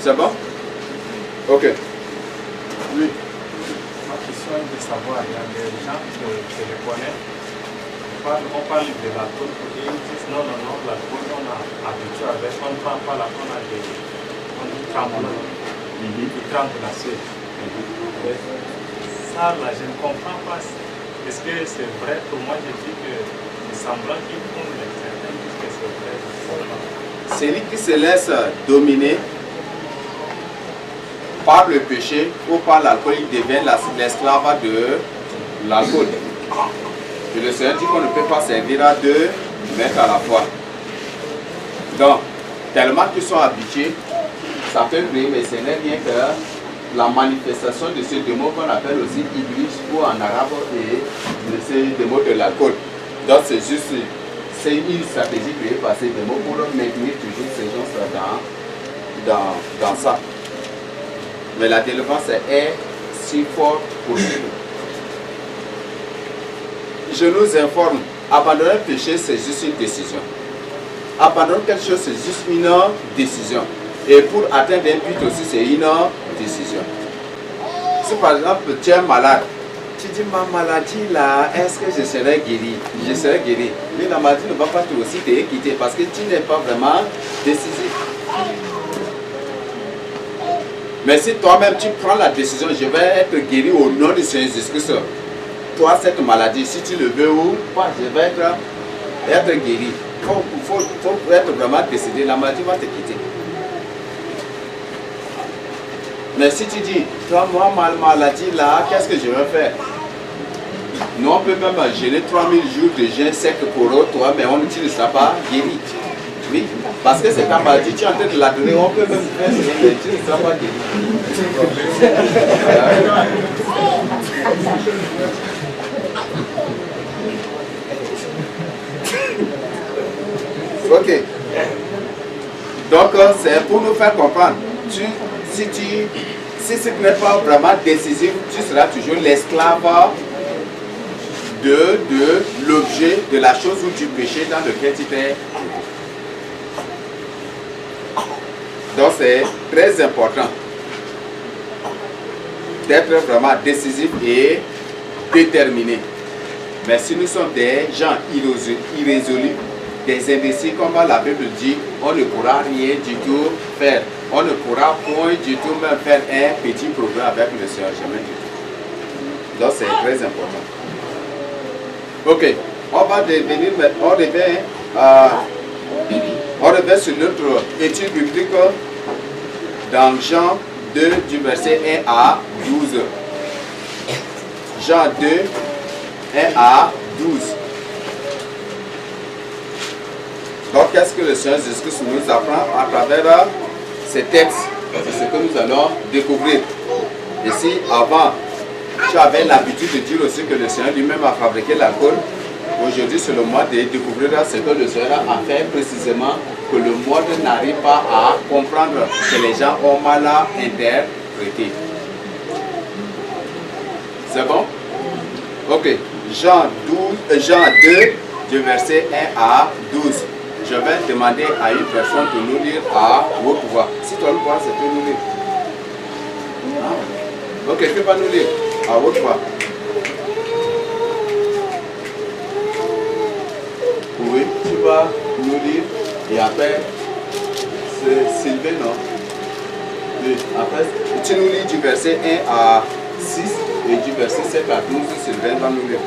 C'est bon? Ok. Oui. Ma question est de savoir, il y a des gens que je les connais, on parle de l'alcool et ils disent non, l'alcool on a habitué avec, on ne prend pas l'alcool, on tremble, il tremble la suite. Ça, là, je ne comprends pas. Est-ce que c'est vrai? Pour moi, je dis que c'est semblant qu'ils font, mais certains disent que c'est vrai. Celui qui se laisse dominer par le péché ou par l'alcool, il devient l'esclave de l'alcool. Et le Seigneur dit qu'on ne peut pas servir à deux maîtres à la fois. Donc, tellement qu'ils sont habitués, ça peut briller, mais ce n'est rien que la manifestation de ce démon qu'on appelle aussi Iblis ou en arabe et de ce démon de l'alcool. Donc, c'est juste une stratégie créée par ces démons pour maintenir toujours ces gens dans ça. Mais la délivrance est si forte possible. Je nous informe, abandonner le péché, c'est juste une décision. Abandonner quelque chose, c'est juste une décision. Et pour atteindre un but aussi, c'est une décision. Si par exemple, tu es malade, tu dis ma maladie là, est-ce que je serai guéri? Je serai guéri. Mais la maladie ne va pas aussi te quitter parce que tu n'es pas vraiment décisif. Mais si toi-même tu prends la décision, je vais être guéri au nom du Seigneur Jésus-Christ. Toi, cette maladie, si tu le veux ou pas, je vais être guéri. Il faut être vraiment décidé, la maladie va te quitter. Mais si tu dis, toi, moi, ma maladie là, qu'est-ce que je vais faire? Nous, on peut même gêner 3000 jours de jeûne sec pour toi, mais tu ne seras pas guéri. Oui, parce que c'est ta maladie, tu es en train de la donner, on peut même faire ce mais tu ne seras pas guéri. Ok. Donc, c'est pour nous faire comprendre. Si ce n'est pas vraiment décisif, tu seras toujours l'esclave de l'objet, de la chose ou du péché dans lequel tu t'es. Donc, c'est très important d'être vraiment décisif et déterminé. Mais si nous sommes des gens irrésolus, des imbéciles, comme la Bible dit, on ne pourra rien du tout faire. On ne pourra point du tout même faire un petit progrès avec le Seigneur, jamais du tout. Donc c'est très important. Ok, on revient sur notre étude biblique dans Jean 2 du verset 1 à 12. Jean 2, 1 à 12. Donc, qu'est-ce que le Seigneur Jésus-Christ nous apprend à travers ces textes? C'est ce que nous allons découvrir. Et si avant, tu avais l'habitude de dire aussi que le Seigneur lui-même a fabriqué l'alcool, aujourd'hui, c'est le moment de découvrir ce que le Seigneur a fait précisément, que le monde n'arrive pas à comprendre, que les gens ont mal interprété. C'est bon? Ok. Jean 2, du verset 1 à 12. Je vais demander à une personne de nous lire à haute voix. Si toi, nous c'est tu nous lire. Ok, tu vas nous lire à haute voix. Oui, tu vas nous lire et après, c'est Sylvain, non? Oui, après, tu nous lis du verset 1 à 6 et du verset 7 à 12, Sylvain va nous lire.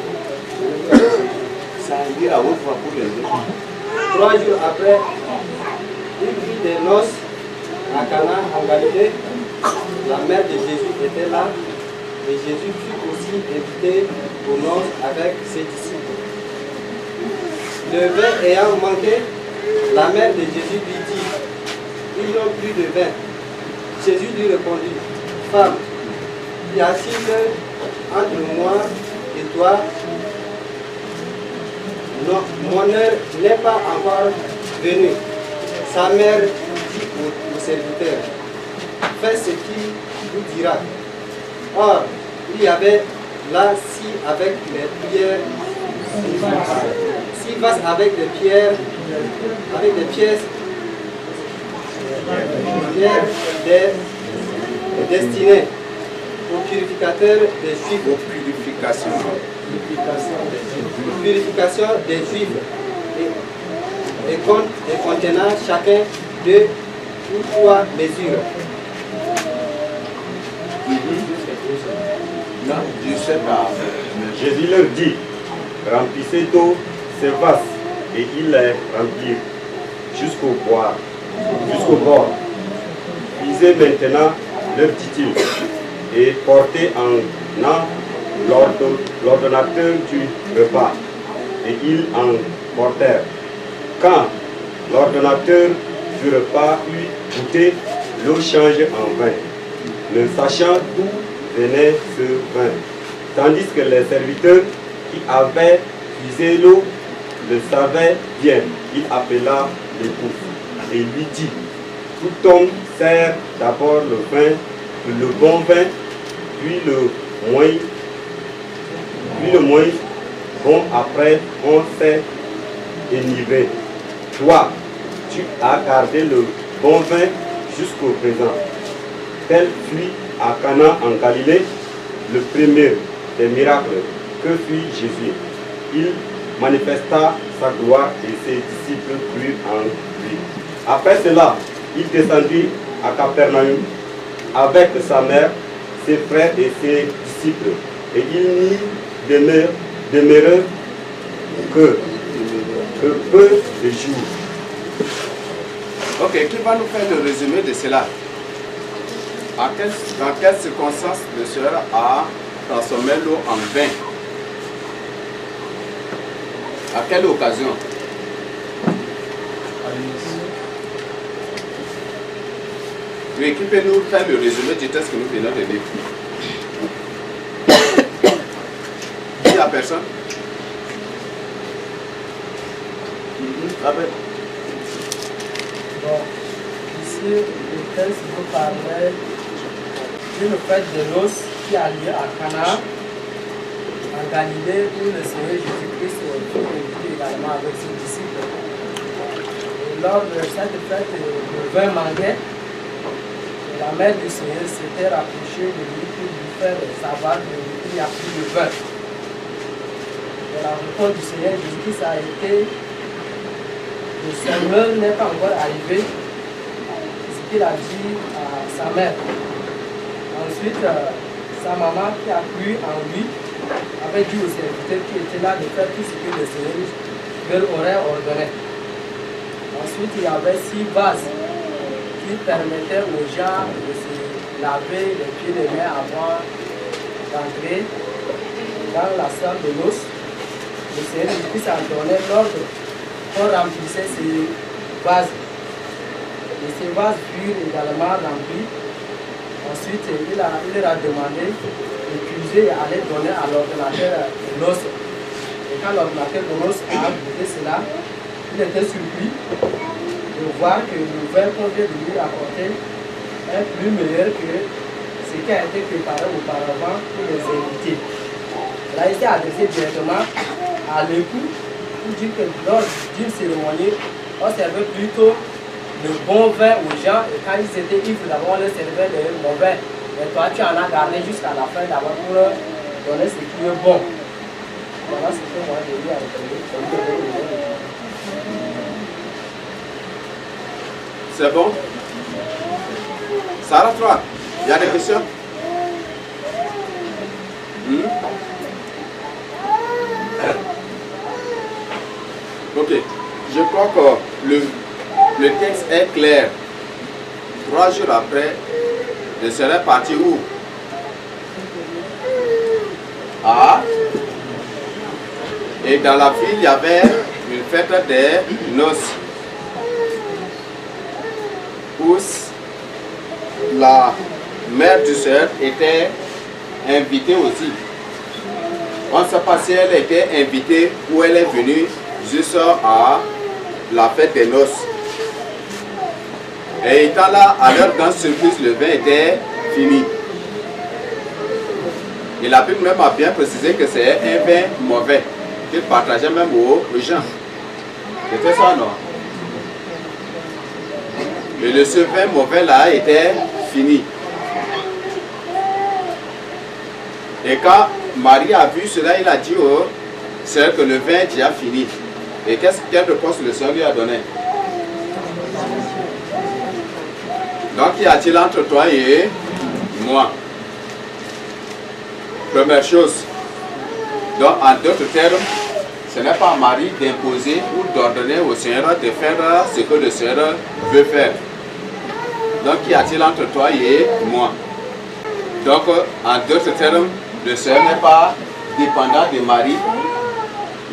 Ça lit à haute voix pour les autres. 3 jours après, il vit des noces à Cana en Galilée. La mère de Jésus était là et Jésus fut aussi invité aux noces avec ses disciples. Le vin ayant manqué, la mère de Jésus lui dit, ils n'ont plus de vin. Jésus lui répondit, femme, y a-t-il entre moi et toi? Non, mon heure n'est pas encore venue. Sa mère dit au serviteur, fais ce qu'il vous dira. Or, il y avait là, si avec les pierres, si vases avec des pierres, avec des pièces destinée aux purificateurs des Juifs. Aux purifications. Purification des Juifs et contenant chacun de ou 3 mesures. Non, du 7 à... Jésus leur dit, remplissez d'eau ces vases, et ils les remplirent jusqu'au bord. Puisez maintenant, leur dit-il, et portez en l'ordonnateur du repas. Et ils en portèrent. Quand l'ordonnateur du repas eut goûté, l'eau change en vin, ne sachant d'où venait ce vin. Tandis que les serviteurs qui avaient puisé l'eau le savaient bien. Il appela l'épouse et lui dit, tout homme sert d'abord le bon vin, puis le moins bon, après on s'est enivré. Toi, tu as gardé le bon vin jusqu'au présent. Tel fut à Cana en Galilée le premier des miracles que fit Jésus. Il manifesta sa gloire et ses disciples crurent en lui. Après cela, il descendit à Capernaum avec sa mère, ses frères et ses disciples. Et il n'y demeura que peu de jours. Ok, qui va nous faire le résumé de cela? Dans quelles circonstances le Seigneur a transformé l'eau en vin? À quelle occasion? Oui, qui peut nous faire le résumé du texte que nous venons de lire? Il n'y a personne? Bon, ici, le texte vous parlait d'une fête de noces qui a lieu à Cana, en Galilée, où le Seigneur Jésus-Christ fut invité également avec ses disciples. Et lors de cette fête, le vin manquait. Et la mère du Seigneur s'était rapprochée de lui pour lui faire savoir qu'il n'y a plus de vin. Et la réponse du Seigneur Jésus-Christ a été: le Seigneur n'est pas encore arrivé. Ce qu'il a dit à sa mère. Ensuite, sa maman qui a cru en lui avait dit aux serviteurs qui étaient là de faire tout ce que le Seigneur leur aurait ordonné. Ensuite, il y avait 6 vases qui permettaient aux gens de se laver les pieds et les mains avant d'entrer dans la salle de noces. Le Seigneur Jésus a donné l'ordre qu'on remplissait ces vases. Et ces vases furent également remplis. Ensuite, il leur a demandé de puiser et aller donner à l'ordonnateur de noces. Et quand l'ordonnateur de noces a goûté cela, il était surpris de voir que le vin qu'on vient de lui apporter est plus meilleur que ce qui a été préparé auparavant pour les invités. Là, il s'est adressé directement à l'époux pour dire que lors d'une cérémonie, on servait plutôt le bon vin aux gens, et quand ils étaient ivres, d'abord on leur servait le mauvais. Mais toi, tu en as gardé jusqu'à la fin d'abord pour leur donner ce qui est bon. Voilà ce que moi j'ai dit à l'autorité. C'est bon? Sarah 3, il y a des questions? Ok, je crois que le texte est clair. 3 jours après, je serai parti où? Ah, et dans la ville, il y avait une fête des noces où la mère du Seigneur était invitée aussi. On ne sait pas si elle était invitée ou elle est venue juste à la fête des noces. Et étant là, à leur grande surprise, le vin était fini. Et la Bible même a bien précisé que c'est un vin mauvais, qu'il partageait même aux gens. C'était ça, non? Et ce vin mauvais là était fini. Et quand Marie a vu cela, il a dit au Seigneur que le vin est déjà fini. Et quelle réponse le Seigneur lui a donné? Donc, qu'y a-t-il entre toi et moi? Première chose. Donc, en d'autres termes, ce n'est pas à Marie d'imposer ou d'ordonner au Seigneur de faire ce que le Seigneur veut faire. Donc, qu'y a-t-il entre toi et moi? Donc, en d'autres termes, le Seigneur n'est pas dépendant de Marie,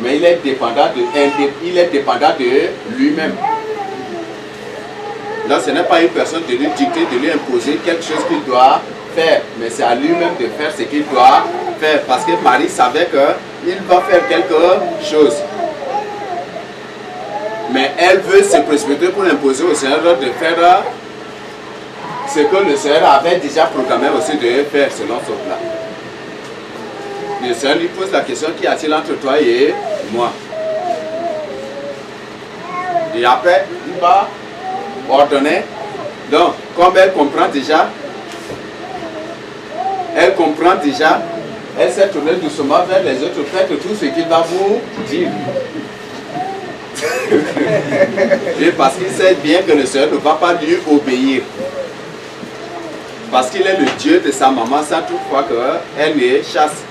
mais il est dépendant de lui-même. Donc, ce n'est pas une personne de lui dicter, de lui imposer quelque chose qu'il doit faire, mais c'est à lui-même de faire ce qu'il doit faire, parce que Marie savait qu'il va faire quelque chose. Mais elle veut se précipiter pour imposer au Seigneur de faire ce que le Seigneur avait déjà programmé aussi de faire selon son plan. Le Seigneur lui pose la question: qu'y a-t-il entre toi et moi? Et après, il va ordonner. Donc, comme elle comprend déjà, elle s'est tournée doucement vers les autres. Faites tout ce qu'il va vous dire. Et parce qu'il sait bien que le Seigneur ne va pas lui obéir. Parce qu'il est le Dieu de sa maman, sans toutefois qu'elle ne chasse.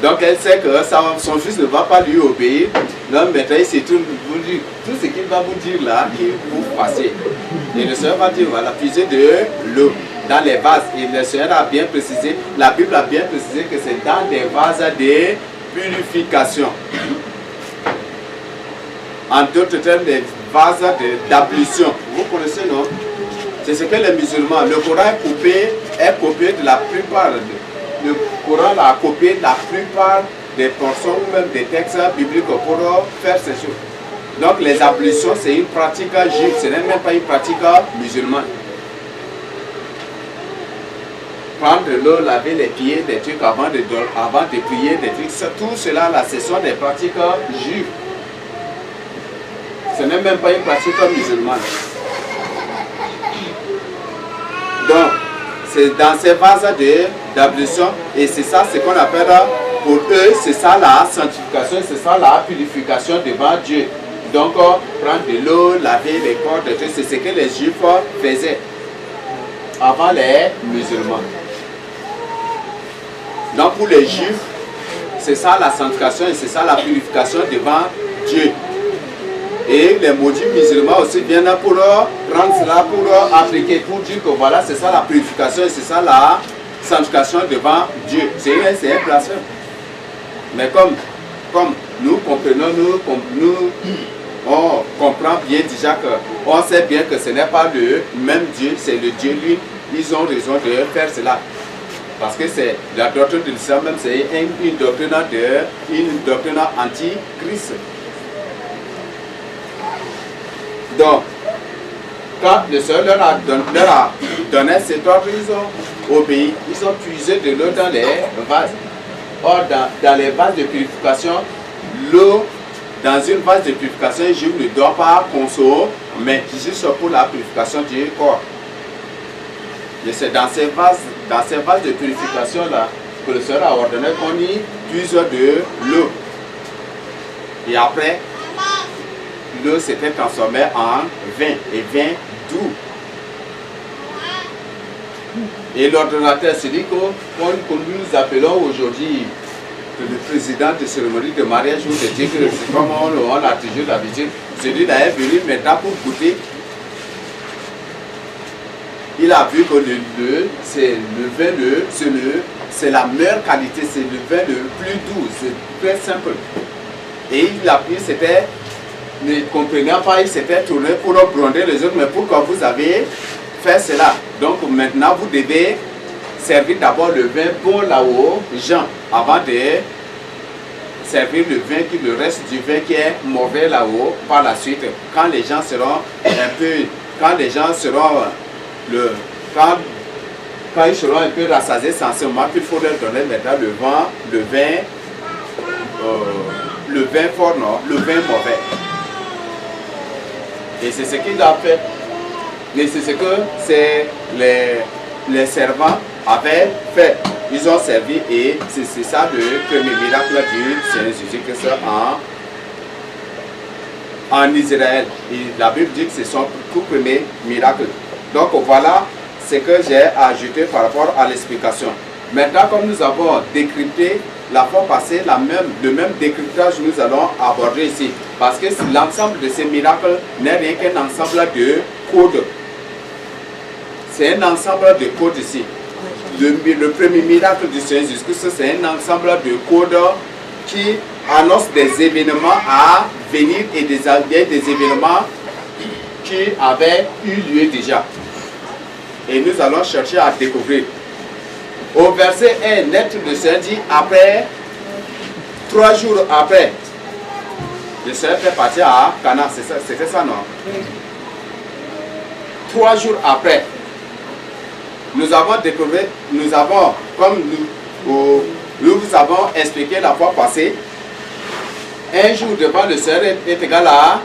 Donc elle sait que son fils ne va pas lui obéir. Donc maintenant il se tourne pour dire tout ce qu'il va vous dire là, qu'il vous passez. Et le Seigneur va dire voilà, puiser de l'eau dans les vases. Et le Seigneur a bien précisé, la Bible a bien précisé que c'est dans des vases de purification. En d'autres termes, des vases d'ablution. Vous connaissez, non? C'est ce que les musulmans, le Coran est copié de la plupart. Le Coran a copié la plupart des portions ou même des textes bibliques pour faire ces choses. Donc les ablutions, c'est une pratique juive, ce n'est même pas une pratique musulmane. Prendre de l'eau, laver les pieds, des trucs avant de prier, des trucs, tout cela là, ce sont des pratiques juives. Ce n'est même pas une pratique musulmane. Donc, c'est dans ces vases d'ablution, et c'est ça ce qu'on appelle, pour eux, c'est ça la sanctification, c'est ça la purification devant Dieu. Donc, prendre de l'eau, laver les corps, c'est ce que les Juifs faisaient avant les musulmans. Donc, pour les Juifs, c'est ça la sanctification et c'est ça la purification devant Dieu. Et les maudits musulmans aussi viennent pour prendre cela, pour appliquer, pour dire que voilà, c'est ça la purification et c'est ça la sanctification devant Dieu. C'est un blasphème. Mais comme nous comprenons, on comprend bien déjà on sait bien que ce n'est pas le même Dieu, c'est le Dieu lui. Ils ont raison de faire cela. Parce que c'est la doctrine de l'islam même, c'est une doctrine anti-Christ. Donc, quand le Seigneur leur a donné cet ordre, ils ont obéi. Ils ont puisé de l'eau dans les vases. Or, dans les vases de purification, l'eau, dans une vase de purification, un juif ne doit pas consommer, mais juste pour la purification du corps. Et c'est dans ces vases de purification-là que le Seigneur a ordonné qu'on y puise de l'eau. Et après, l'eau s'était transformée en vin, et vin doux. Et l'ordonnateur, c'est dit que nous appelons aujourd'hui le président de cérémonie de mariage ou de dire que c'est comme on a toujours l'habitude. Celui-là est venu maintenant pour goûter. Il a vu que c'est la meilleure qualité, c'est le vin le plus doux, c'est très simple. Et il a pris, ne comprenant pas, il s'était tourné pour gronder les autres, mais pourquoi vous avez fait cela? Donc maintenant vous devez servir d'abord le vin pour là-haut, Jean, avant de servir le reste du vin qui est mauvais là-haut par la suite. Quand les gens seront quand ils seront un peu rassasiés sensiblement, qu'il faut leur donner maintenant le vin fort, non, le vin mauvais. Et c'est ce qu'il a fait. Mais c'est ce que les servants avaient fait. Ils ont servi et c'est ça le premier miracle du Seigneur Jésus-Christ en Israël. Et la Bible dit que c'est son tout premier miracle. Donc voilà ce que j'ai ajouté par rapport à l'explication. Maintenant, comme nous avons décrypté la fois passée, le même décryptage nous allons aborder ici. Parce que l'ensemble de ces miracles n'est rien qu'un ensemble de codes. C'est un ensemble de codes ici. Le premier miracle du Seigneur Jésus-Christ, c'est un ensemble de codes qui annonce des événements à venir et des événements qui avaient eu lieu déjà. Et nous allons chercher à découvrir. Au verset 1, net le Seigneur dit, après, 3 jours après, le Seigneur fait partir à Canaan. C'était ça, non? 3 jours après, nous avons découvert, comme nous vous avons expliqué la fois passée, un jour devant le Seigneur est égal à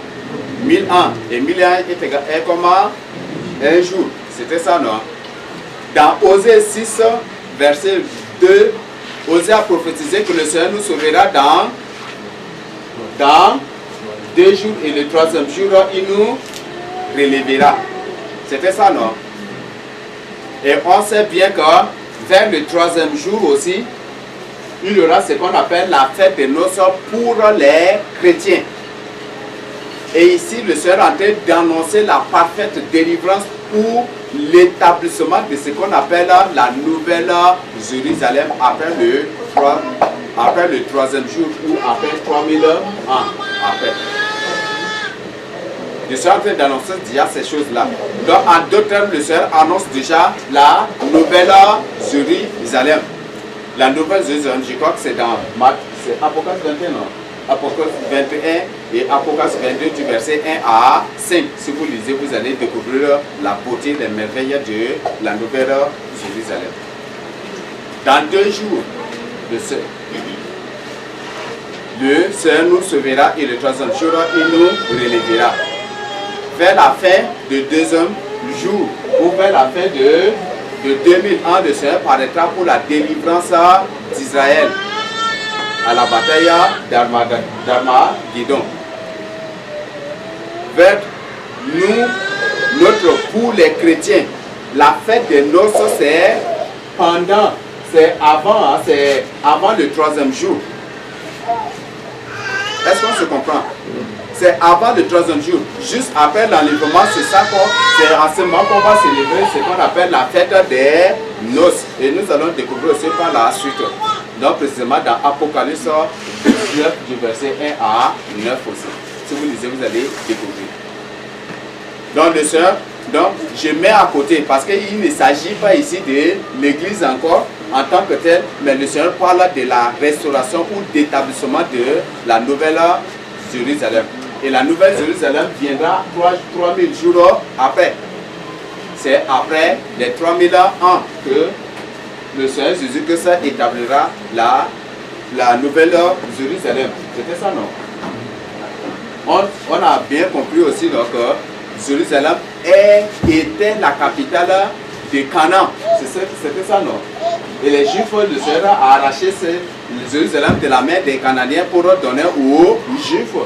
1000 ans. Et 1000 ans est comme un jour. C'était ça, non? Dans Osée 6, verset 2, Osée a prophétisé que le Seigneur nous sauvera dans 2 jours et le 3e jour, il nous relèvera. C'était ça, non? Et on sait bien que vers le 3e jour aussi, il y aura ce qu'on appelle la fête des noces pour les chrétiens. Et ici, le Seigneur est en train d'annoncer la parfaite délivrance pour l'établissement de ce qu'on appelle la nouvelle Jérusalem après le 3e jour ou après 3000 ans après. Le Seigneur est en train d'annoncer déjà ces choses-là. Donc, en d'autres termes, le Seigneur annonce déjà la nouvelle Jérusalem. La nouvelle Jérusalem, je crois que c'est dans Apocalypse 21, non? Apocalypse 21 et Apocalypse 22 du verset 1 à 5. Si vous lisez, vous allez découvrir la beauté des merveilles de la nouvelle Jérusalem. Dans 2 jours, le Seigneur nous sauvera et le 3e jour, il nous relèvera. Vers la fin du 2e jour ou vers la fin de 2000 ans, le Seigneur paraîtra pour la délivrance d'Israël à la bataille d'Armageddon. Vers nous, pour les chrétiens, la fête des noces, c'est avant le 3e jour. Est-ce qu'on se comprend? C'est avant le 3e jour. Juste après l'enlèvement, c'est en ce moment qu'on va célébrer ce qu'on appelle la fête des noces. Et nous allons découvrir aussi par la suite. Donc précisément dans Apocalypse 19 du verset 1 à 9 aussi. Si vous lisez, vous allez découvrir. Donc le Seigneur, je mets à côté parce qu'il ne s'agit pas ici de l'église encore en tant que telle, mais le Seigneur parle de la restauration ou d'établissement de la nouvelle Jérusalem. Et la nouvelle Jérusalem viendra 3000 jours après. C'est après les 3000 ans que le Seigneur Jésus-Christ établira la nouvelle Jérusalem. C'était ça, non? On a bien compris aussi donc, que Jérusalem était la capitale de Canaan. C'était ça, non? Et les Juifs, le Seigneur a arraché Jérusalem de la main des Cananéens pour donner aux Juifs.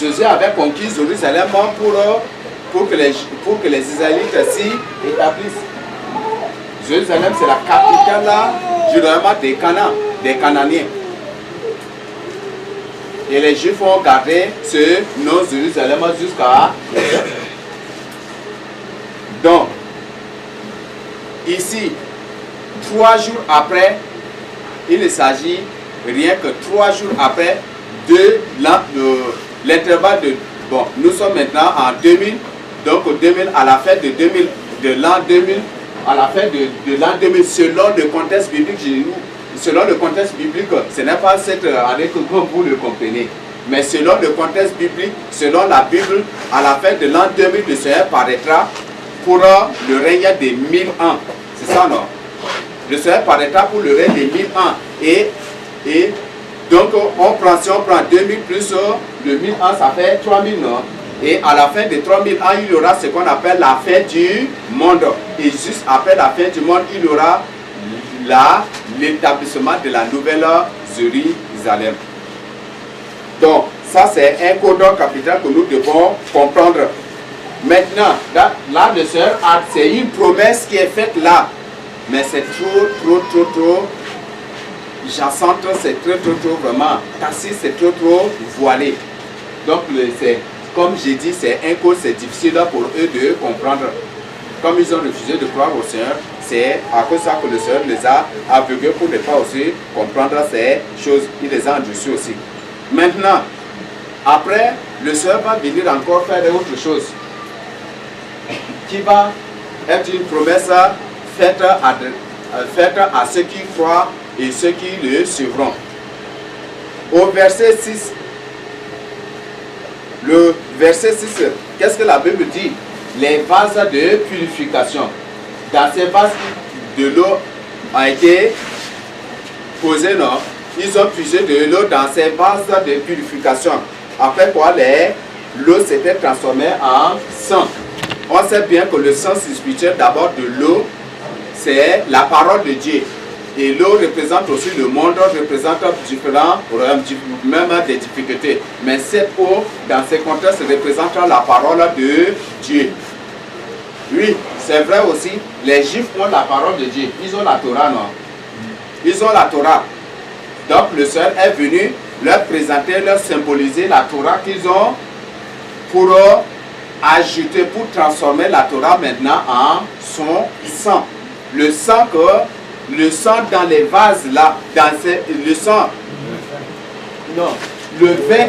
Jésus avait conquis Jérusalem pour que les Israélites s'y établissent. Jérusalem, c'est la capitale des Cananéens. Et les Juifs ont gardé ce nom Jérusalem jusqu'à... Donc, ici, 3 jours après, il ne s'agit rien que 3 jours après de l'intervalle de... Bon, nous sommes maintenant en 2000, donc 2000, à la fin de l'an 2000, à la fin de l'an 2000, selon le contexte biblique, ce n'est pas cette année que vous le comprenez, mais selon le contexte biblique, selon la Bible, à la fin de l'an 2000, le Seigneur paraîtra pour le règne des 1000 ans. C'est ça, non? Le Seigneur paraîtra pour le règne des 1000 ans. Et donc, si on prend 2000 plus le 1000 ans, ça fait 3000, non? Et à la fin de 3000 ans, il y aura ce qu'on appelle la fin du monde. Et juste après la fin du monde, il y aura l'établissement de la nouvelle Jérusalem. Donc, ça c'est un code capital que nous devons comprendre. Maintenant, là le Seigneur, c'est une promesse qui est faite là. Mais c'est trop jacente, c'est trop vraiment tassé, c'est trop voilé. Donc, comme j'ai dit, c'est un code, c'est difficile pour eux de comprendre. Comme ils ont refusé de croire au Seigneur, c'est à cause de ça que le Seigneur les a aveuglés pour ne pas aussi comprendre ces choses. Il les a endurcis aussi. Maintenant, après, le Seigneur va venir encore faire autre chose qui va être une promesse faite à ceux qui croient et ceux qui le suivront. Au verset 6, le verset 6, qu'est-ce que la Bible dit? Les vases de purification. Dans ces vases, de l'eau a été posée, non? Ils ont puisé de l'eau dans ces vases de purification. Après quoi, l'eau s'était transformée en sang. On sait bien que le sang spirituel, d'abord de l'eau, c'est la parole de Dieu. Et l'eau représente aussi le monde, représente différents problèmes, même des difficultés. Mais cette eau, dans ces contextes, représente la parole de Dieu. Oui, c'est vrai aussi, les Juifs ont la parole de Dieu. Ils ont la Torah, non? Ils ont la Torah. Donc le Seigneur est venu leur présenter, leur symboliser la Torah qu'ils ont pour ajouter, pour transformer la Torah maintenant en son sang. Le sang dans les vases là, le sang, non, le vin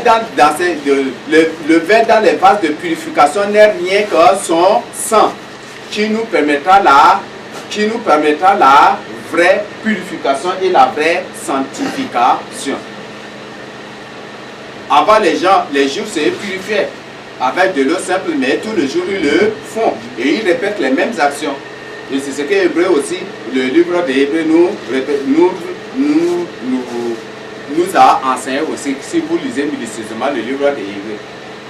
dans les vases de purification n'est rien que son sang qui nous permettra la vraie purification et la vraie sanctification. Avant les Juifs se purifiaient avec de l'eau simple, mais tous les jours ils le font et ils répètent les mêmes actions. Et c'est ce que Hébreu aussi, le livre de Hébreu nous a enseigné aussi, si vous lisez minutieusement le livre de Hébreu.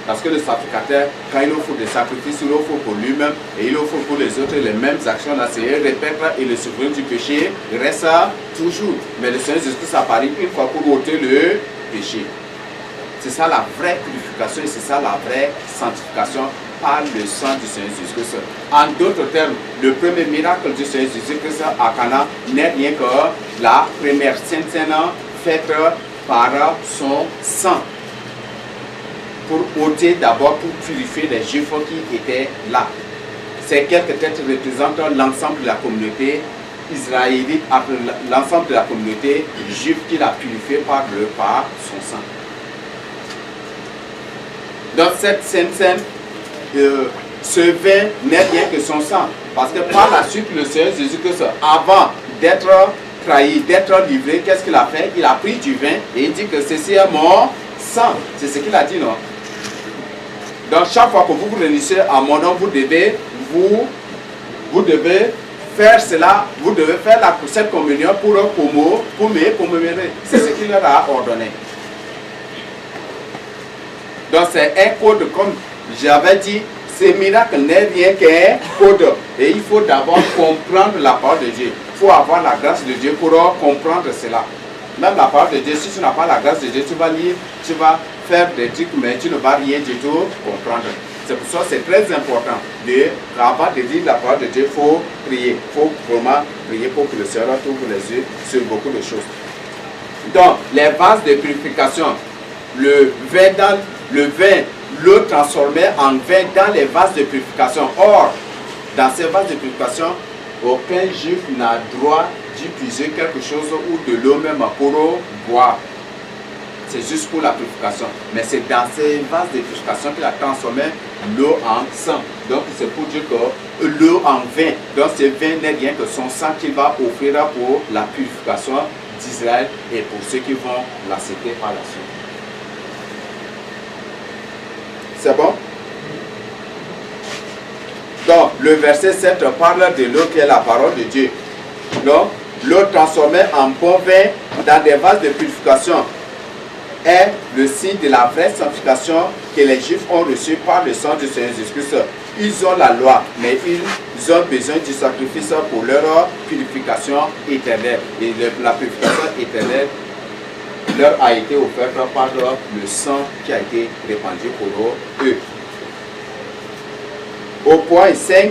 Parce que le sacrificateur, quand il offre des sacrifices, il offre pour lui-même et il offre pour les autres les mêmes actions. Là, c'est répète et le souvenir du péché reste toujours. Mais le Seigneur Jésus-Christ apparaît une fois pour ôter le péché. C'est ça la vraie purification et c'est ça la vraie sanctification par le sang du Seigneur Jésus-Christ. En d'autres termes, le premier miracle du Seigneur Jésus-Christ à Cana n'est rien que la première sainte scène faite par son sang. Pour ôter d'abord, pour purifier les Juifs qui étaient là. Ces quelques têtes représentent l'ensemble de la communauté israélite, l'ensemble de la communauté juive qui l'a purifié par son sang. Dans cette sainte scène, ce vin n'est rien que son sang. Parce que par la suite, le Seigneur Jésus-Christ, avant d'être trahi, d'être livré, qu'est-ce qu'il a fait? Il a pris du vin et il dit que ceci est mon sang. C'est ce qu'il a dit, non? Donc chaque fois que vous vous réunissez à mon nom, vous devez faire cela, vous devez faire cette communion pour me commémorer. C'est ce qu'il leur a ordonné. Donc c'est un code, comme j'avais dit, ce miracle n'est rien qu'un code. Et il faut d'abord comprendre la parole de Dieu. Il faut avoir la grâce de Dieu pour comprendre cela. Même la parole de Dieu, si tu n'as pas la grâce de Dieu, tu vas lire, tu vas faire des trucs, mais tu ne vas rien du tout comprendre. C'est pour ça que c'est très important. Avant de lire la parole de Dieu, il faut prier. Il faut vraiment prier pour que le Seigneur t'ouvre les yeux sur beaucoup de choses. Donc, les vases de purification, le vin, l'eau transformée en vin dans les vases de purification. Or, dans ces vases de purification, aucun juif n'a droit d'utiliser quelque chose ou de l'eau même pour boire. C'est juste pour la purification. Mais c'est dans ces vases de purification qu'il a transformé l'eau en sang. Donc c'est pour dire que l'eau en vin. Donc ce vin n'est rien que son sang qu'il va offrir pour la purification d'Israël et pour ceux qui vont l'accepter par la suite. C'est bon? Donc le verset 7 parle de l'eau qui est la parole de Dieu. Donc l'eau transformée en bon vin dans des vases de purification. est le signe de la vraie sanctification que les Juifs ont reçue par le sang du Seigneur Jésus-Christ. Ils ont la loi, mais ils ont besoin du sacrifice pour leur purification éternelle. Et la purification éternelle leur a été offerte par le sang qui a été répandu pour eux. Au point 5,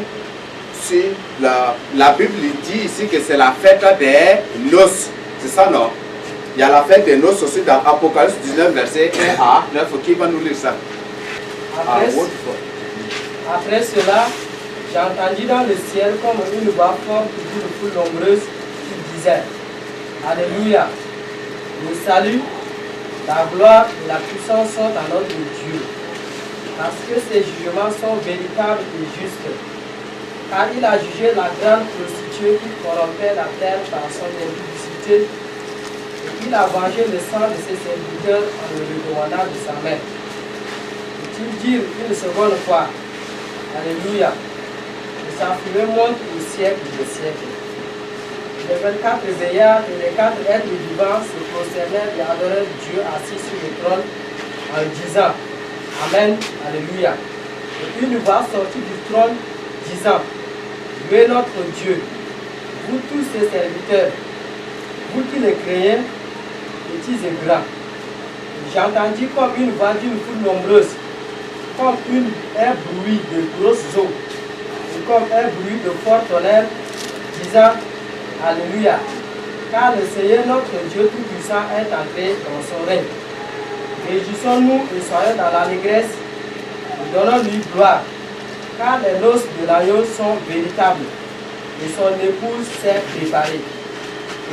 sur la Bible dit ici que c'est la fête des noces. C'est ça, non? Il y a la fête des noces aussi dans Apocalypse 19, verset 1 à 9. Qui va nous lire ça? Après cela, j'ai entendu dans le ciel comme une voix forte d'une foule nombreuse qui disait: Alléluia! Le salut, la gloire et la puissance sont à notre Dieu, parce que ses jugements sont véritables et justes. Car il a jugé la grande prostituée qui corrompait la terre par son impudicité, et il a vengé le sang de ses serviteurs en le redemandant de sa main. Peut-il dire une seconde fois: Alléluia! Et sa fumée monte au siècle des siècles. Les 24 vieillards et les 4 êtres vivants se prosternèrent et adorèrent Dieu assis sur le trône en disant: Amen, Alléluia. Et une voix sortit du trône disant: Louez notre Dieu, vous tous ses serviteurs, vous qui le craignez, petits et grands. J'ai entendu comme une voix d'une foule nombreuse, comme un bruit de grosses eaux, et comme un bruit de fort tonnerre, disant: Alléluia, car le Seigneur notre Dieu Tout-Puissant est entré dans son règne. Réjouissons-nous et soyons dans l'allégresse, et donnons-lui gloire, car les noces de l'agneau sont véritables, et son épouse s'est préparée.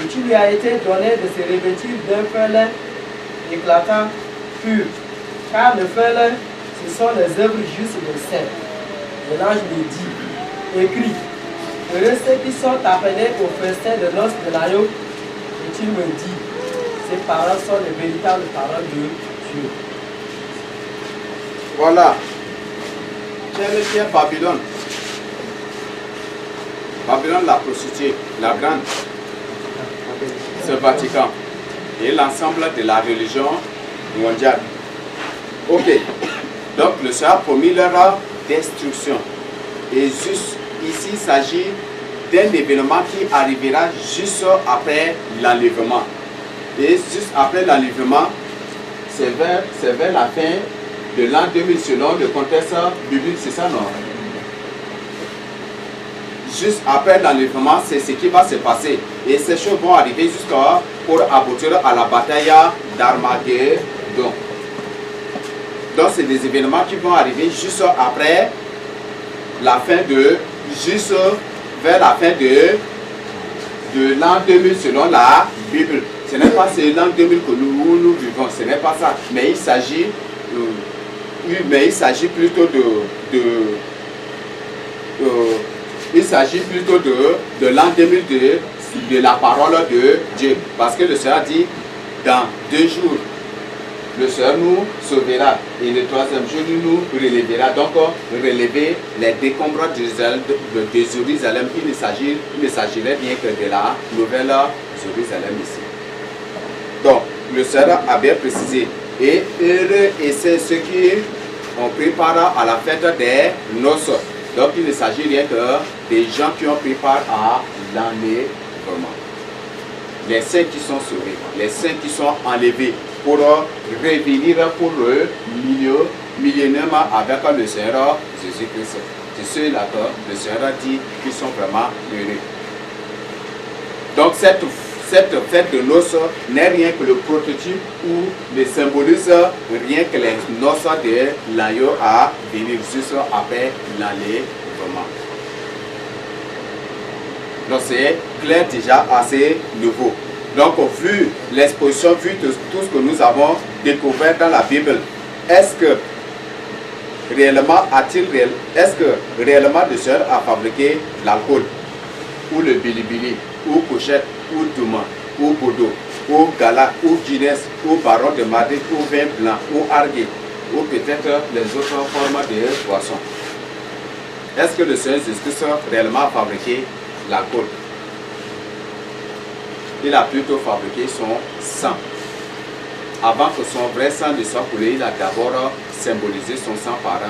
Et tu lui as été donné de se revêtir d'un fin lin éclatant, pur, car le fin lin, ce sont les œuvres justes des saints. Et l'ange me dit: écris, heureux ceux qui sont appelés au festin de noces de l'agneau. Et tu me dis: ces paroles sont les véritables paroles de Dieu. Voilà. Quelle est Babylone? Babylone, la prostituée, la grande, ce Vatican et l'ensemble de la religion mondiale. Ok. Donc le Seigneur a promis leur destruction. Et juste ici, il s'agit d'un événement qui arrivera juste après l'enlèvement. Et juste après l'enlèvement, c'est vers la fin de l'an 2000 selon le contexte biblique, c'est ça, non? Juste après l'enlèvement, c'est ce qui va se passer. Et ces choses vont arriver jusqu'à pour aboutir à la bataille d'Armageddon. Donc c'est des événements qui vont arriver juste après la fin de, juste vers la fin de l'an 2000 selon la Bible. Ce n'est pas l'an 2000 que nous vivons, ce n'est pas ça. Mais il s'agit plutôt de l'an 2002, de la parole de Dieu. Parce que le Seigneur dit, dans 2 jours, le Seigneur nous sauvera et le 3e jour nous relèvera. Donc, relever les décombres de Jérusalem, il ne s'agirait rien que de la nouvelle Jérusalem ici. Donc, le Seigneur a bien précisé. Et heureux et c'est ceux qui ont préparé à la fête des noces. Donc, il ne s'agit rien que des gens qui ont pris part à l'enlèvement. Les saints qui sont sauvés, les saints qui sont enlevés pour revenir pour le millénaire avec le Seigneur Jésus-Christ. C'est ceux-là que le Seigneur a dit qu'ils sont vraiment heureux. Donc, cette fête de noces n'est rien que le prototype ou ne symbolise rien que les noces de l'agneau à venir juste après l'enlèvement. Donc c'est clair déjà assez nouveau. Donc vu l'exposition, vu tout ce que nous avons découvert dans la Bible, est-ce que réellement le Seigneur a fabriqué l'alcool ou le bilibili ou cochette ou touma ou Bordeaux ou Gala ou Guinness ou Baron de Madrid ou vin blanc ou Argué ou peut-être les autres formes de boissons? Est-ce que le Seigneur Jésus-Christ a réellement fabriqué l'alcool? Il a plutôt fabriqué son sang. avant que son vrai sang ne soit coulé, il a d'abord symbolisé son sang par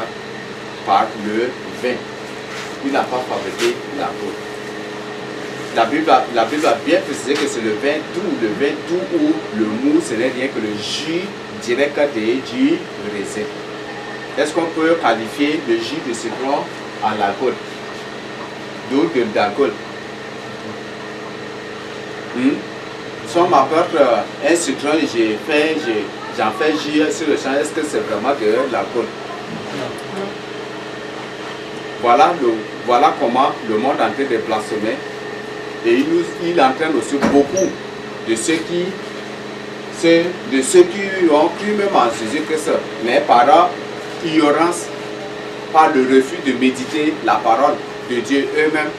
le vin. Il n'a pas fabriqué l'alcool. La Bible a bien précisé que c'est le vin doux ou le mou, ce n'est rien que le jus direct du raisin. Est-ce qu'on peut qualifier le jus de citron en alcool? D'où de l'alcool. Si on m'apporte un citron et j'en fais jus sur le champ, est-ce que c'est vraiment de l'alcool? Voilà comment le monde est en train de blasphémer. Et il entraîne aussi beaucoup de ceux qui ont cru même en Jésus-Christ, mais par ignorance, par le refus de méditer la parole de Dieu eux-mêmes.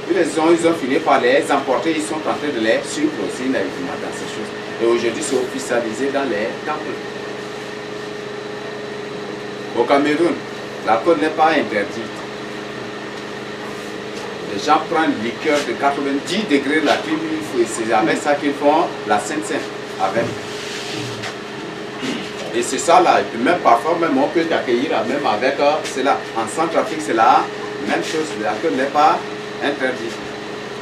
Ils ont fini par les emporter, ils sont en train de les suivre aussi naïvement dans ces choses. Et aujourd'hui, c'est officialisé dans les temples. Au Cameroun, l'alcool n'est pas interdit. Les gens prennent une liqueur de 90 degrés de la clim, c'est avec ça qu'ils font la Sainte-Sainte. Et c'est ça là, et puis même parfois même on peut t'accueillir même avec cela. En Centrafrique, c'est la même chose, l'alcool n'est pas interdit.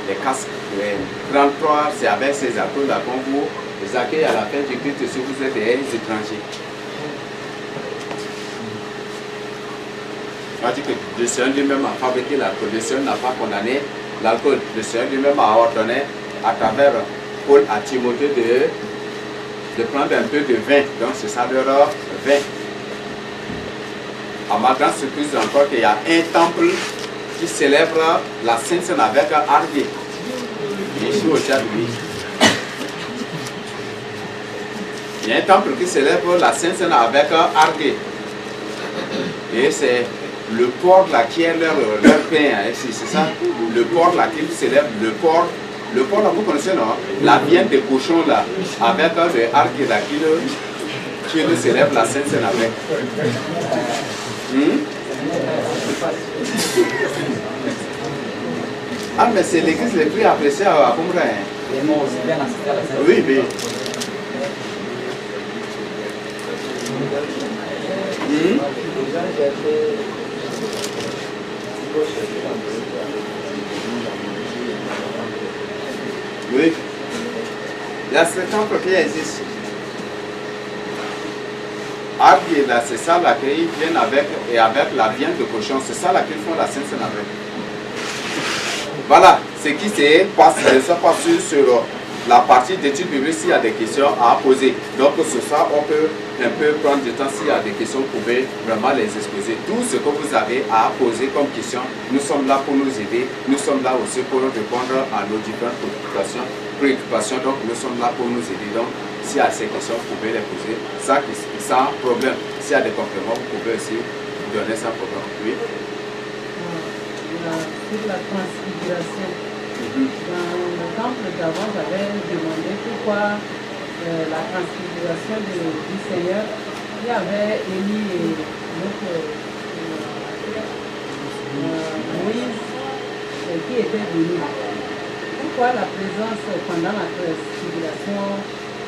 Les casques, les 33, c'est avec ces alcools là qu'on vous les accueille à la fin du culte si vous êtes des étrangers. On dit que le Seigneur lui-même a fabriqué l'alcool, le Seigneur n'a pas condamné l'alcool. Le Seigneur lui-même a ordonné à travers Paul à Timothée de prendre un peu de vin. Donc c'est ça leur vin. À ma grande surprise encore qu'il y a un temple qui célèbre la Sainte Seine avec Argué. Ici au Tchad, oui. Il y a un temple qui célèbre la Sainte Seine avec Argué. Et c'est le porc là qui est leur pain, hein, c'est ça. Le porc là qui célèbre, le porc là vous connaissez non? La viande de cochon là, avec le arc là qui le célèbre la Sainte Seine avec. Ah mais c'est l'église le plus appréciée à Kumra. Oui, oui. Oui. Il y a ce temple qui existe. Argué là, c'est ça là qu'ils viennent avec la viande de cochon, c'est ça là qu'ils font la Sainte Seine avec. Voilà, ce qui se passe, ça passe sur la partie d'études bibliques s'il y a des questions à poser. Donc sur ça, on peut un peu prendre du temps. S'il y a des questions, vous pouvez vraiment les exposer. Tout ce que vous avez à poser comme question, nous sommes là pour nous aider. Nous sommes là aussi pour répondre à nos différentes préoccupations. Donc nous sommes là pour nous aider. Donc s'il y a ces questions, vous pouvez les poser sans problème. S'il y a des compléments, vous pouvez aussi donner sans problème. Oui. Sur la transfiguration. Dans le temple d'avant, j'avais demandé pourquoi la transfiguration du Seigneur, il y avait Élie et Moïse qui étaient venus. Pourquoi la présence pendant la transfiguration,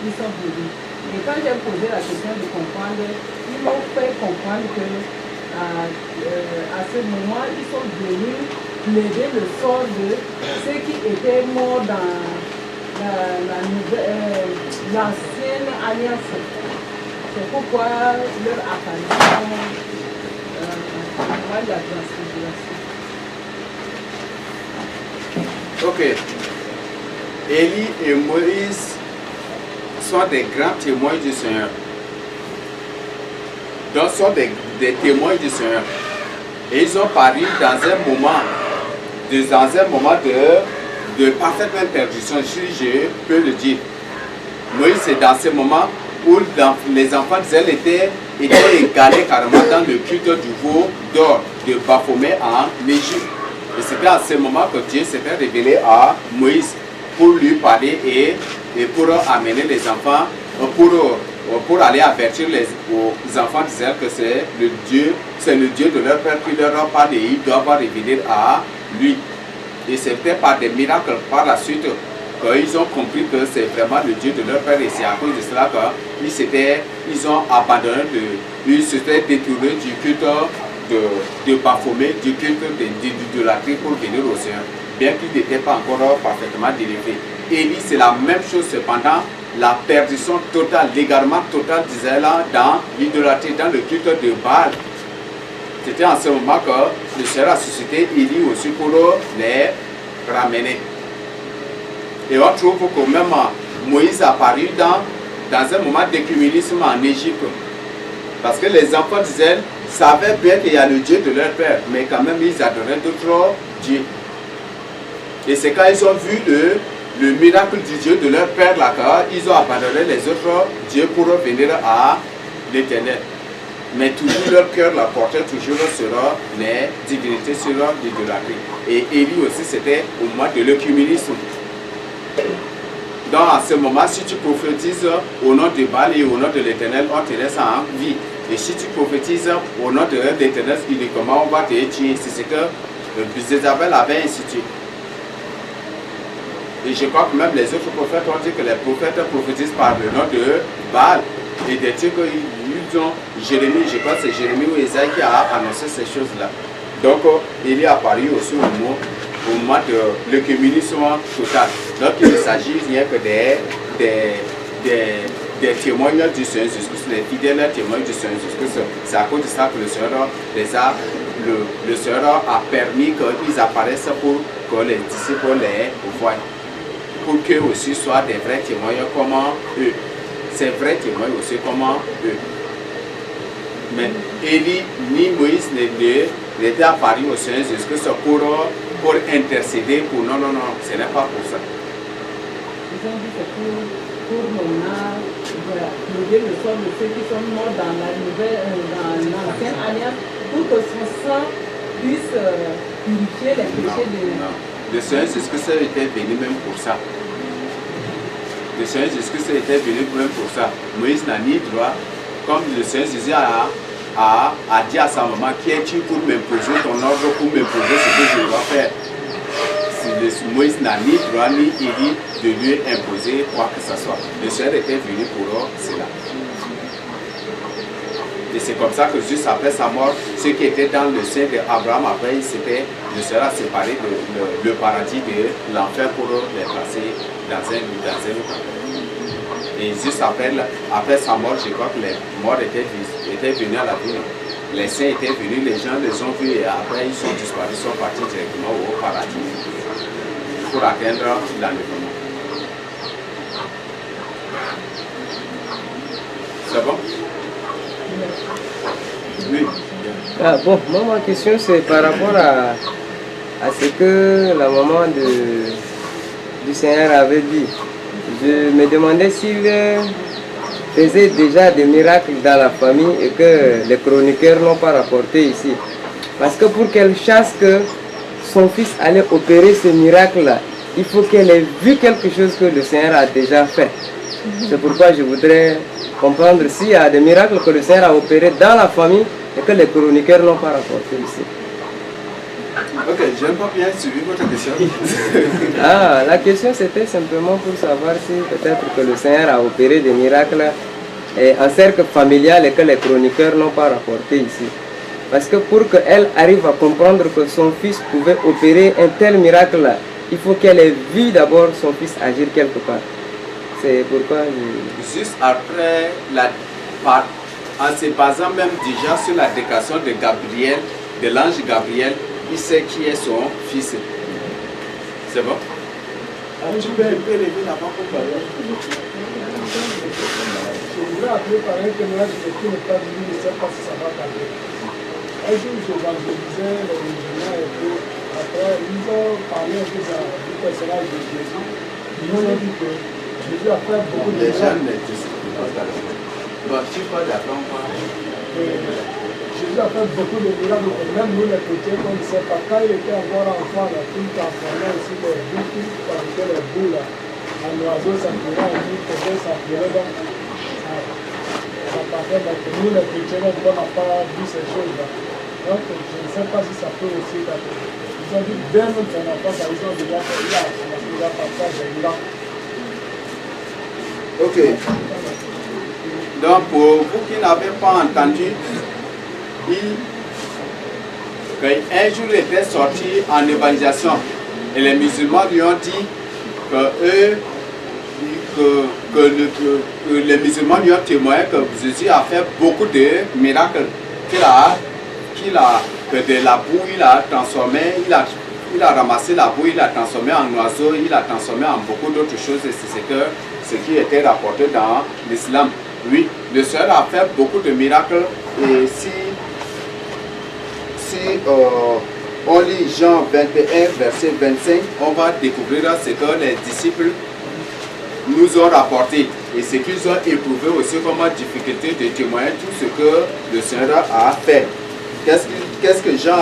ils sont venus? Et quand j'ai posé la question de comprendre, ils m'ont fait comprendre que à ce moment, ils sont venus plaider le sort de ceux qui étaient morts dans l'ancienne alliance. C'est pourquoi leur apparition de la transfiguration. Ok. Élie et Moïse sont des grands témoins du Seigneur. Donc sont des témoins du Seigneur. Et ils ont paru dans un moment de parfaite perdition, si je peux le dire. Moïse, c'est dans ce moment où les enfants d'Israël étaient égalés carrément dans le culte du veau d'or de Baphomet en Égypte. Et c'était à ce moment que Dieu s'était révélé à Moïse pour lui parler et pour amener les enfants, pour aller avertir aux enfants d'Israël que c'est le Dieu de leur père qui leur a parlé et ils doivent révéler à lui. Et c'était par des miracles par la suite qu'ils ont compris que c'est vraiment le Dieu de leur père et c'est à cause de cela qu'ils ont abandonné, ils s'étaient détournés du culte de Baphomet, du culte d'idolâtrie pour venir au Seigneur, bien qu'ils n'étaient pas encore parfaitement délivrés. Élie, c'est la même chose cependant, la perdition totale, l'égarement total d'Israël dans l'idolâtrie, dans le culte de Baal. C'était en ce moment que le Seigneur a suscité Élie aussi pour les ramener. Et on trouve que même Moïse a apparu dans un moment d'écuménisme en Égypte. Parce que les enfants d'Israël savaient bien qu'il y a le Dieu de leur père, mais quand même ils adoraient d'autres dieux. Et c'est quand ils ont vu le miracle du Dieu de leur père là, ils ont abandonné les autres dieux pour venir à l'Éternel. Mais toujours leur cœur la portait toujours sur les divinités, sur l'idolâtrie. Et Élie aussi, c'était au moment de l'œcuménisme. Donc à ce moment, si tu prophétises au nom de Baal et au nom de l'Éternel, on te laisse en vie. Et si tu prophétises au nom de l'Éternel, uniquement, on va te tuer. C'est ce que Jézabel avait institué. Et je crois que même les autres prophètes ont dit que les prophètes prophétisent par le nom de Baal. Et des trucs qu'ils ont, Jérémie, je crois que c'est Jérémie ou Esaïe qui a annoncé ces choses-là. Donc il est apparu aussi au moment de l'œcuménisme total. Donc il ne s'agit rien que des témoignages du Seigneur Jésus-Christ, les fidèles témoignages du Seigneur Jésus-Christ. C'est à cause de ça que le Seigneur a permis qu'ils apparaissent pour que les disciples les voient. Pour qu'eux aussi soient des vrais témoins comme eux. C'est vrai témoins aussi comme eux. Mais Élie ni Moïse n'étaient apparus au Seigneur Jésus-Christ pour intercéder pour non, ce n'est pas pour ça. Ils ont dit que pour lever le sort de ceux qui sont morts dans l'ancienne alliance, pour que son sang puisse purifier les péchés de... Non. Le Seigneur Jésus-Christ était venu même pour ça. Le Seigneur Jésus-Christ était venu même pour ça. Moïse n'a ni droit, comme le Seigneur Jésus a dit à sa maman, qui es-tu pour m'imposer ton ordre, pour m'imposer ce que je dois faire. Moïse n'a ni droit ni Élie de lui imposer quoi que ce soit. Le Seigneur était venu pour cela. Et c'est comme ça que juste après sa mort, ceux qui étaient dans le sein d'Abraham, après, le Seigneur a séparé le paradis de l'enfer pour les placer dans un autre. Et juste après sa mort, je crois que les morts étaient venus à la vie. Les saints étaient venus, les gens les ont vus et après ils sont disparus, ils sont partis directement au paradis pour atteindre l'enlèvement. C'est bon? Oui. Ah, bon, moi, ma question c'est par rapport à ce que la maman du Seigneur avait dit. Je me demandais s'il faisait déjà des miracles dans la famille et que les chroniqueurs n'ont pas rapporté ici. Parce que pour qu'elle chasse que son fils allait opérer ce miracle-là, il faut qu'elle ait vu quelque chose que le Seigneur a déjà fait. C'est pourquoi je voudrais comprendre s'il y a des miracles que le Seigneur a opérés dans la famille et que les chroniqueurs n'ont pas rapporté ici. Ok, je n'ai pas bien suivi votre question. La question c'était simplement pour savoir si peut-être que le Seigneur a opéré des miracles en cercle familial et que les chroniqueurs n'ont pas rapporté ici. Parce que pour qu'elle arrive à comprendre que son fils pouvait opérer un tel miracle, il faut qu'elle ait vu d'abord son fils agir quelque part. C'est pourquoi Juste après, en se basant même déjà sur la déclaration de Gabriel, de l'ange Gabriel, il sait qui est son fils. C'est bon? Tu peux lever la main pour parler. Je voudrais appeler par un témoignage qui n'est pas venu, je ne sais pas si ça va tarder. Un jour, j'évangélisais les musulmans et tout. Après, ils ont parlé un peu du personnage de Jésus. Ils ont dit que Jésus a fait beaucoup de gens. Jésus a fait beaucoup de miracles, même nous les chrétiens, on ne sait pas. Quand il était encore enfant, là, tout transformé aussi les bouts, tout fabriquait les bouts là. Un oiseau s'appelait, un lit, peut-être s'appelait, donc ça partait. Donc nous les chrétiens, on n'a pas vu ces choses-là. Donc je ne sais pas si ça peut aussi. Ils ont dit, dès notre enfance, ils ont déjà fait là. Ok. Donc, pour vous qui n'avez pas entendu, un jour il était sorti en évangélisation et les musulmans lui ont dit que les musulmans lui ont témoigné que Jésus a fait beaucoup de miracles, que de la boue il a transformé, il a ramassé la boue, il a transformé en oiseau, il a transformé en beaucoup d'autres choses et c'est ce qui était rapporté dans l'islam. Oui, le Seigneur a fait beaucoup de miracles et si on lit Jean 21, verset 25, on va découvrir ce que les disciples nous ont rapporté et ce qu'ils ont éprouvé aussi comme difficulté de témoigner tout ce que le Seigneur a fait. Qu'est-ce que Jean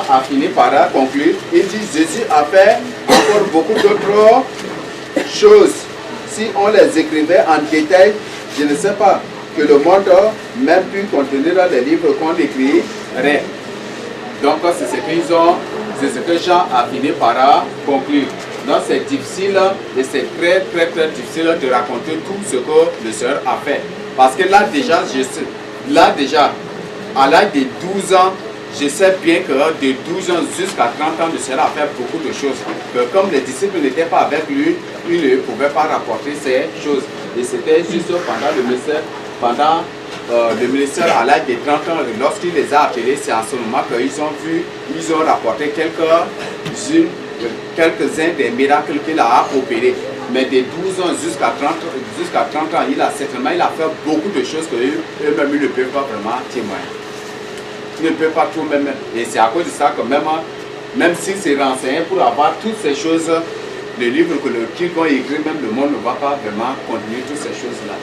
a fini par conclure? Il dit Jésus a fait encore beaucoup d'autres choses. Si on les écrivait en détail, je ne sais pas que le monde même pu contenir les livres qu'on écrirait. Donc c'est ce que Jean a fini par conclure. Donc c'est difficile et c'est très difficile de raconter tout ce que le Seigneur a fait. Parce que là déjà, à l'âge de 12 ans, je sais bien que de 12 ans jusqu'à 30 ans, le Seigneur a fait beaucoup de choses. Que comme les disciples n'étaient pas avec lui, il ne pouvait pas rapporter ces choses. Et c'était juste pendant le ministère à l'âge de 30 ans, lorsqu'il les a appelés, c'est en ce moment qu'ils ont rapporté quelques-uns des miracles qu'il a opérés. Mais de 12 ans jusqu'à 30 ans, il a fait beaucoup de choses qu'eux-mêmes ne peuvent pas vraiment témoigner. Ils ne peuvent pas tout même. Et c'est à cause de ça que même s'ils se renseignent pour avoir toutes ces choses, le livre qu'ils vont écrire, même le monde ne va pas vraiment contenir toutes ces choses-là.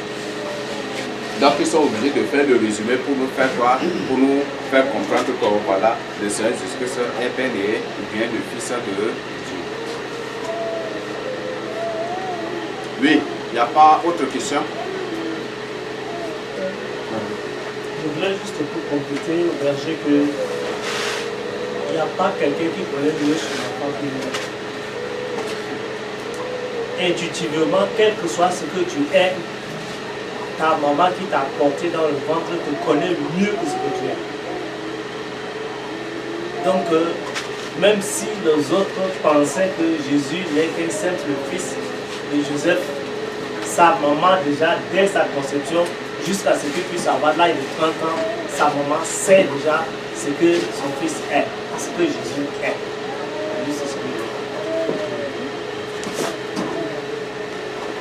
Donc ils sont obligés de faire le résumé pour nous faire croire, pour nous faire comprendre que voilà, le Seigneur Jésus-Christ est Père et bien le Fils de Dieu. Oui, il n'y a pas autre question? Je voulais juste pour compléter, verger que il n'y a pas quelqu'un qui connaît mieux son enfant que nous. Intuitivement, quel que soit ce que tu es, ta maman qui t'a porté dans le ventre te connaît mieux que ce que tu es. Donc, même si les autres pensaient que Jésus n'est qu'un simple fils de Joseph, sa maman déjà, dès sa conception, jusqu'à ce qu'il puisse avoir l'âge de 30 ans, sa maman sait déjà ce que son fils est, ce que Jésus est. Lui, c'est ce que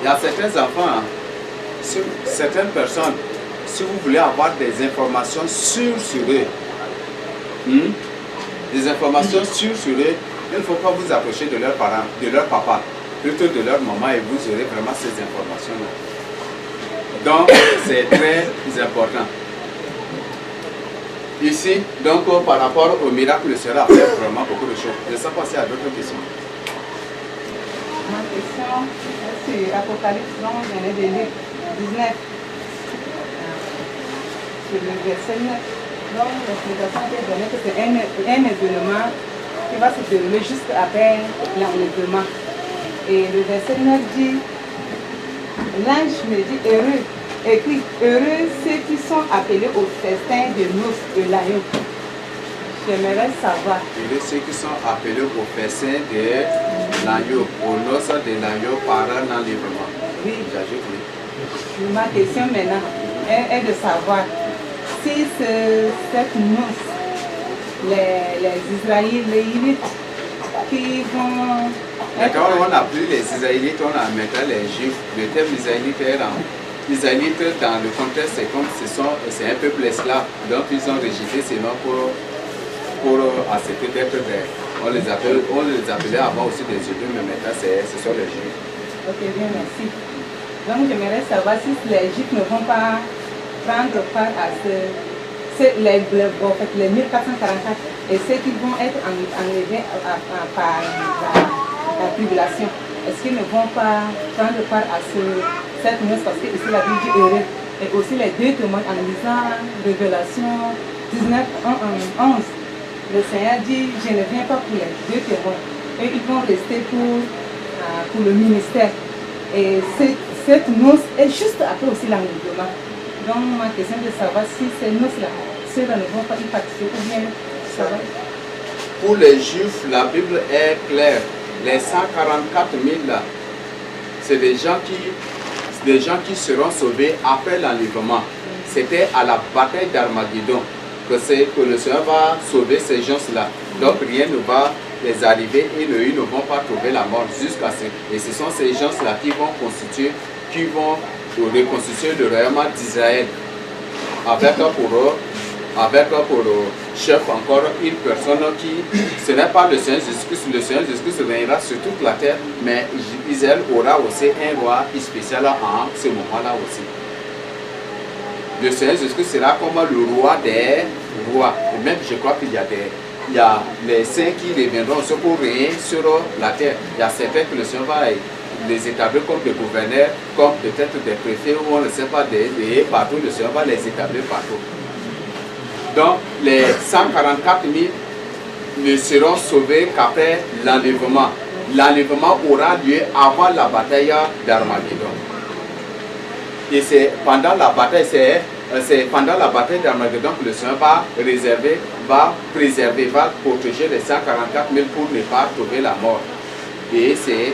il y a certains enfants, certaines personnes, si vous voulez avoir des informations sûres sur eux, des informations sûres sur eux, il ne faut pas vous approcher de leurs parents, de leur papa, plutôt de leur maman et vous aurez vraiment ces informations-là. Donc, c'est très important. Ici, donc, par rapport au miracle, le Seigneur a fait vraiment beaucoup de choses. Je ne sais pas s'il y a d'autres questions. Ma question, c'est Apocalypse 11, verset 19. Sur le verset 9. Donc, l'explication qui est donnée, que c'est un événement qui va se dérouler juste après l'enlèvement. Et le verset 9 dit, l'ange me dit, heureux, écrit, heureux ceux qui sont appelés au festin de noces de l'agneau. J'aimerais savoir. Heureux ceux qui sont appelés au festin de l'agneau, aux noces de l'agneau par l'enlèvement. Oui. J'ajoute oui. Ma question maintenant est de savoir si cette noce, les Israélites qui vont... Quand on n'a plus les Israélites, on a maintenant les Juifs. Le terme Israélite Israélites dans le contexte, c'est comme c'est un peuple esclave. Donc ils ont rejeté ces noms pour accepter d'être des... On les appelait avant aussi des Juifs, mais maintenant ce sont les Juifs. Ok, bien, merci. Donc j'aimerais savoir si les Juifs ne vont pas prendre part à les 1444 et ceux qui vont être enlevés par la tribulation. Est-ce qu'ils ne vont pas prendre part à cette noce parce que ici la Bible dit heureux. Et aussi les deux témoins en lisant Révélation 19, 11. le Seigneur dit, je ne viens pas pour les deux témoins. Eux, ils vont rester pour le ministère. Et cette noce est juste après aussi l'enlèvement. Donc ma question est de savoir si ces noces-là, ceux-là ne vont pas y participer ou bien ça va. Pour les Juifs, la Bible est claire. Les 144 000 là, c'est des gens qui seront sauvés après l'enlèvement. C'était à la bataille d'Armageddon que le Seigneur va sauver ces gens-là. Donc rien ne va les arriver et ils ne vont pas trouver la mort jusqu'à ce. Et ce sont ces gens-là qui vont reconstituer le royaume d'Israël. Avec pour chef encore une personne ce n'est pas le Seigneur Jésus-Christ. Le Seigneur Jésus-Christ régnera sur toute la terre, mais Israël aura aussi un roi spécial en ce moment-là aussi. Le Seigneur Jésus-Christ sera comme le roi des rois. Et même je crois qu'il y a les saints qui reviendront aussi pour régner sur la terre. Il y a certains que le Seigneur va les établir comme des gouverneurs, comme peut-être des préfets, ou on ne sait pas, des partout, le Seigneur va les établir partout. Donc les 144 000 ne seront sauvés qu'après l'enlèvement. L'enlèvement aura lieu avant la bataille d'Armageddon. Et c'est pendant la bataille, d'Armageddon que le Seigneur va préserver, va protéger les 144 000 pour ne pas trouver la mort. Et c'est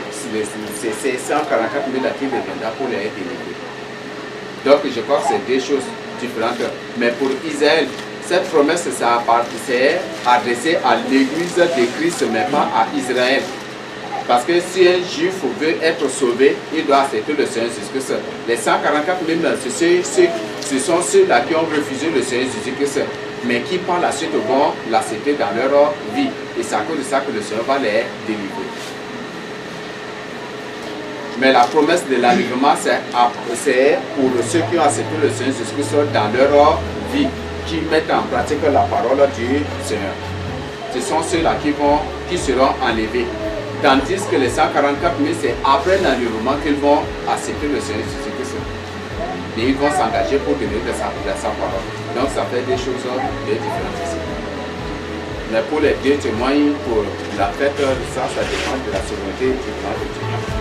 ces 144 000 là qui reviendra pour les délivrer. Donc je crois que c'est deux choses différentes. Mais pour Israël, cette promesse c'est adressée à l'église de Christ, mais pas à Israël. Parce que si un juif veut être sauvé, il doit accepter le Seigneur Jésus-Christ. Les 144 000, ce sont ceux-là qui ont refusé le Seigneur Jésus-Christ, mais qui par la suite vont l'accepter dans leur vie. Et c'est à cause de ça que le Seigneur va les délivrer. Mais la promesse de l'enlèvement, c'est pour ceux qui ont accepté le Seigneur Jésus-Christ dans leur vie, qui mettent en pratique la parole du Seigneur. Ce sont ceux-là qui seront enlevés. Tandis que les 144 000, c'est après l'enlèvement qu'ils vont accepter le Seigneur Jésus-Christ. Et ils vont s'engager pour donner de sa parole. Donc ça fait des choses différentes ici. Mais pour les deux témoins, pour la fête, ça dépend de la souveraineté du plan de Dieu.